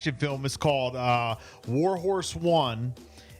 action film. It's called Warhorse One,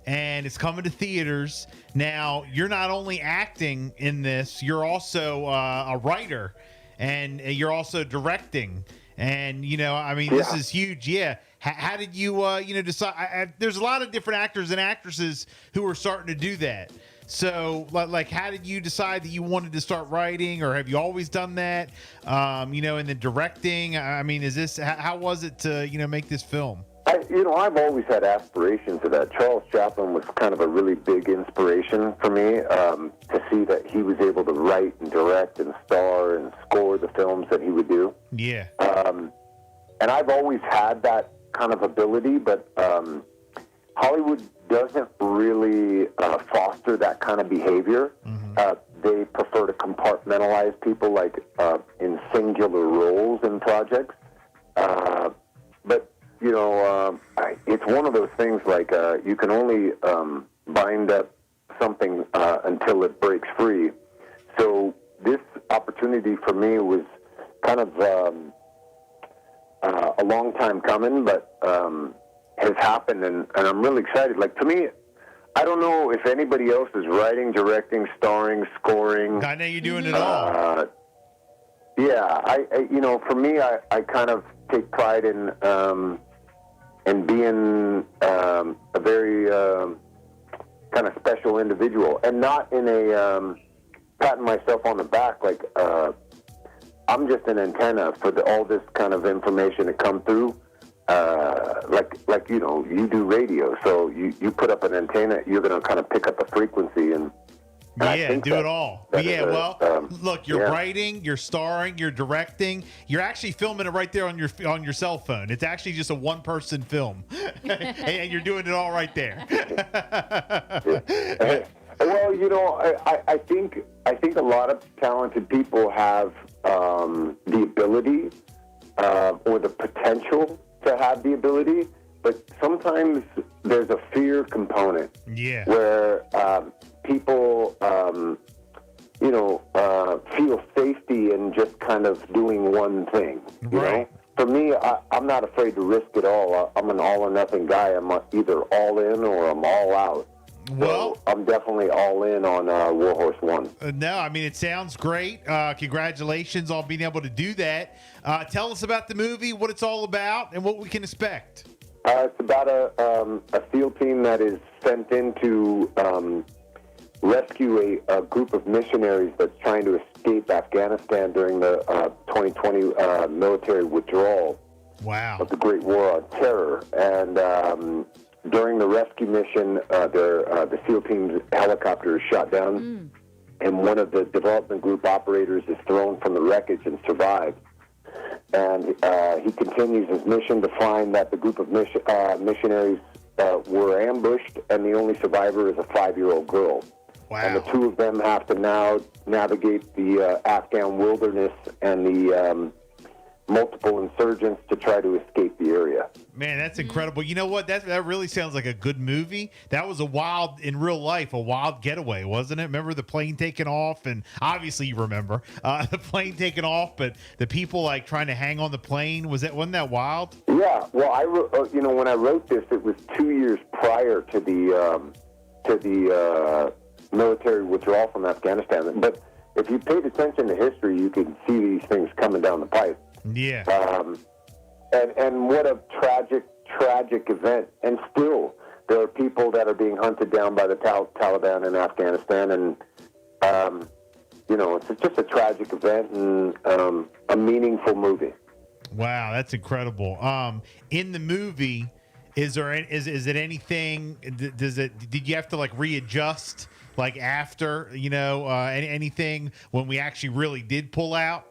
and it's coming to theaters. Now, you're not only acting in this, you're also a writer, and you're also directing. And, this is huge. Yeah. How did you, decide? There's a lot of different actors and actresses who are starting to do that. So, like, how did you decide that you wanted to start writing, or have you always done that? And then directing. I mean, how was it to, make this film? I've always had aspirations of that. Charles Chaplin was kind of a really big inspiration for me, to see that he was able to write and direct and star and score the films that he would do. Yeah. And I've always had that kind of ability, but Hollywood doesn't really foster that kind of behavior. Mm-hmm. They prefer to compartmentalize people, like in singular roles in projects. But it's one of those things, like you can only bind up something until it breaks free. So this opportunity for me was kind of a long time coming, but has happened, and I'm really excited. Like, to me, I don't know if anybody else is writing, directing, starring, scoring. I know you're doing it all. Yeah, for me, I kind of take pride in being a very kind of special individual, and not in a patting myself on the back. Like, I'm just an antenna for all this kind of information to come through. Like you do radio, so you put up an antenna, you're going to kind of pick up a frequency and do it all. Look, you're writing, you're starring, you're directing, you're actually filming it right there on your cell phone. It's actually just a one-person film, and you're doing it all right there. Well, I think a lot of talented people have the ability or the potential to have the ability, but sometimes there's a fear component. Yeah. Where people, feel safety in just kind of doing one thing. You know? For me, I'm not afraid to risk it all. I'm an all or nothing guy. I'm either all in or I'm all out. Well, so I'm definitely all in on Warhorse One. No, I mean, it sounds great. Congratulations on being able to do that. Tell us about the movie, what it's all about, and what we can expect. It's about a SEAL team that is sent in to rescue a group of missionaries that's trying to escape Afghanistan during the 2020 military withdrawal of the Great War on Terror. And during the rescue mission, the SEAL team's helicopter is shot down, and one of the development group operators is thrown from the wreckage and survives. And he continues his mission to find that the group of missionaries were ambushed, and the only survivor is a 5-year-old girl. Wow. And the two of them have to now navigate the Afghan wilderness and the multiple insurgents to try to escape the area. Man, that's incredible. You know what? That really sounds like a good movie. That was in real life, a wild getaway, wasn't it? Remember the plane taking off? And obviously you remember the plane taking off, but the people like trying to hang on the plane. Wasn't that wild? Yeah. Well, when I wrote this, it was 2 years prior to the military withdrawal from Afghanistan. But if you paid attention to history, you could see these things coming down the pipe. Yeah. And what a tragic event. And still, there are people that are being hunted down by the Taliban in Afghanistan. And, it's just a tragic event and a meaningful movie. Wow, that's incredible. In the movie, is it anything? Did you have to like readjust like after anything when we actually really did pull out?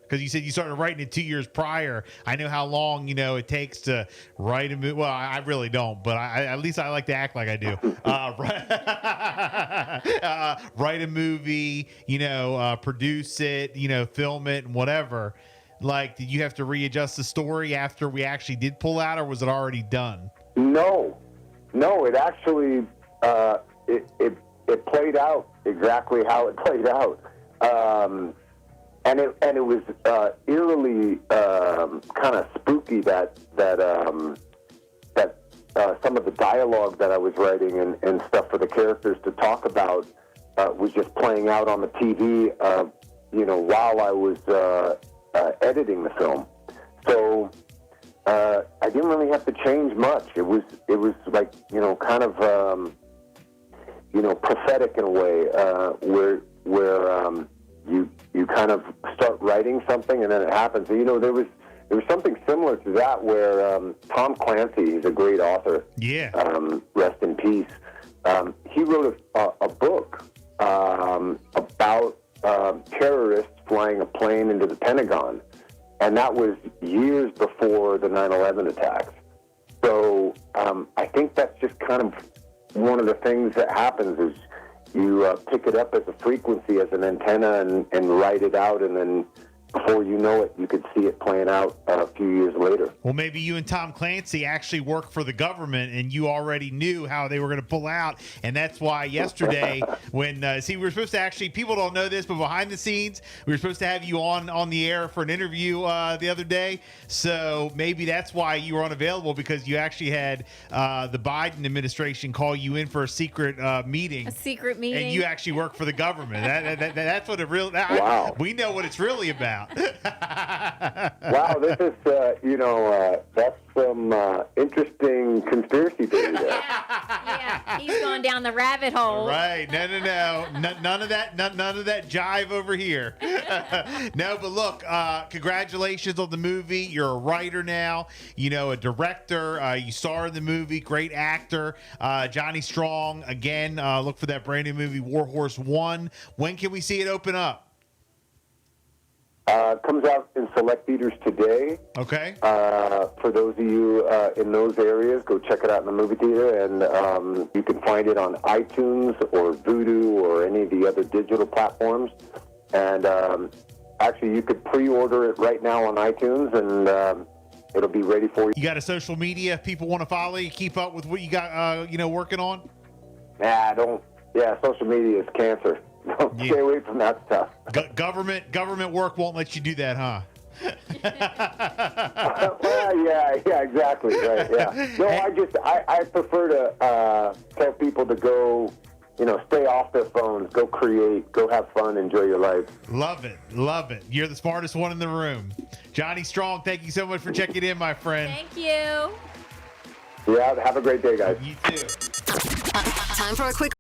Because you said you started writing it 2 years prior. I know how long it takes to write a movie. Well, I really don't, but at least I like to act like I do. Write a movie, produce it, film it, and whatever. Like, did you have to readjust the story after we actually did pull out, or was it already done? No. It actually it played out exactly how it played out. and it was eerily kind of spooky that some of the dialogue that I was writing and stuff for the characters to talk about was just playing out on the TV, while I was editing the film. So I didn't really have to change much. It was like, kind of, prophetic in a way, where you kind of start writing something and then it happens. There was something similar to that where Tom Clancy, he's a great author. Yeah. Rest in peace. He wrote a book about terrorists flying a plane into the Pentagon, and that was years before the 9/11 attacks. So I think that's just kind of one of the things that happens is you pick it up as a frequency, as an antenna, and write it out, and then before you know it, you could see it playing out a few years later. Well, maybe you and Tom Clancy actually work for the government, and you already knew how they were going to pull out, and that's why yesterday when we were supposed to actually, people don't know this, but behind the scenes, we were supposed to have you on the air for an interview the other day, so maybe that's why you were unavailable, because you actually had the Biden administration call you in for a secret meeting. A secret meeting. And you actually work for the government. That's what it really, wow. We know what it's really about. Wow, this is, that's some interesting conspiracy theory there. Yeah, he's going down the rabbit hole. Right. No. None of that jive over here. No, but look, congratulations on the movie. You're a writer now, a director. You star in the movie, great actor. Johnny Strong, again, look for that brand new movie, Warhorse One. When can we see it open up? Comes out in select theaters today. Okay. For those of you in those areas, go check it out in the movie theater, and you can find it on iTunes or Vudu or any of the other digital platforms. And actually, you could pre-order it right now on iTunes, and it'll be ready for you. You got a social media if people want to follow you, keep up with what you got, working on? Nah, social media is cancer. Stay away from that stuff. Government work won't let you do that, huh? Well, yeah, exactly. Right, yeah. No, I prefer to tell people to go, stay off their phones, go create, go have fun, enjoy your life. Love it. You're the smartest one in the room. Johnny Strong, thank you so much for checking in, my friend. Thank you. Yeah, have a great day, guys. You too. Time for a quick